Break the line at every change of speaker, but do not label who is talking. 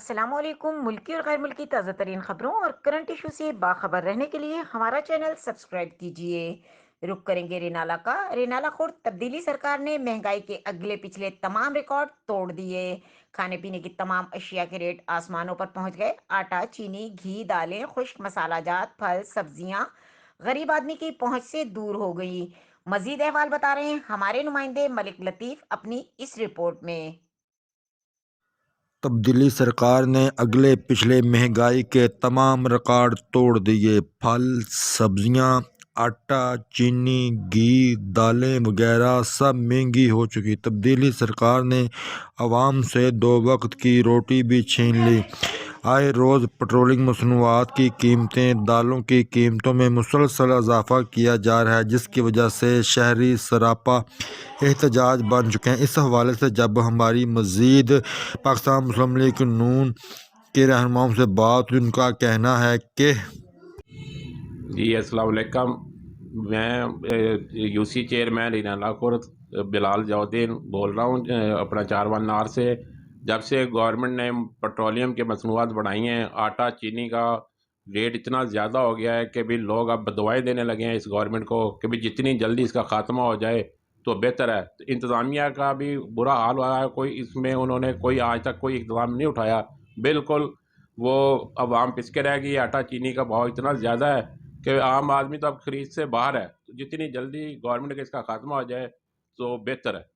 السلام علیکم۔ ملکی اور غیر ملکی تازہ ترین خبروں اور کرنٹ ایشو سے باخبر رہنے کے لیے ہمارا چینل سبسکرائب کیجیے۔ رک کریں گے رینالا کا۔ رینالا خورد تبدیلی سرکار نے مہنگائی کے اگلے پچھلے تمام ریکارڈ توڑ دیے۔ کھانے پینے کی تمام اشیاء کے ریٹ آسمانوں پر پہنچ گئے۔ آٹا، چینی، گھی، دالیں، خشک مسالہ جات، پھل، سبزیاں غریب آدمی کی پہنچ سے دور ہو گئی۔ مزید احوال بتا رہے ہیں ہمارے نمائندے ملک لطیف اپنی اس رپورٹ میں۔
تبدیلی سرکار نے اگلے پچھلے مہنگائی کے تمام ریکارڈ توڑ دیے۔ پھل، سبزیاں، آٹا، چینی، گھی، دالیں وغیرہ سب مہنگی ہو چکی۔ تبدیلی سرکار نے عوام سے دو وقت کی روٹی بھی چھین لی۔ آئے روز پیٹرولیم مصنوعات کی قیمتیں، دالوں کی قیمتوں میں مسلسل اضافہ کیا جا رہا ہے، جس کی وجہ سے شہری سراپا احتجاج بن چکے ہیں۔ اس حوالے سے جب ہماری مزید پاکستان مسلم لیگ نون کے رہنماؤں سے بات ہوئی، ان کا کہنا ہے کہ
جی السلام علیکم۔ میں یو سی چیئرمین رینالا خورد بلال جاودین بول رہا ہوں اپنا چاروان نار سے۔ جب سے گورنمنٹ نے پیٹرولیم کے مصنوعات بڑھائی ہیں، آٹا چینی کا ریٹ اتنا زیادہ ہو گیا ہے کہ بھی لوگ اب بدوائیں دینے لگے ہیں اس گورنمنٹ کو کہ بھی جتنی جلدی اس کا خاتمہ ہو جائے تو بہتر ہے۔ تو انتظامیہ کا بھی برا حال ہوا ہے، کوئی اس میں انہوں نے کوئی آج تک کوئی اقدام نہیں اٹھایا۔ بالکل وہ عوام پس کے رہ گئی۔ آٹا چینی کا بھاؤ اتنا زیادہ ہے کہ عام آدمی تو اب خرید سے باہر ہے۔ تو جتنی جلدی گورنمنٹ کا اس کا خاتمہ ہو جائے تو بہتر ہے۔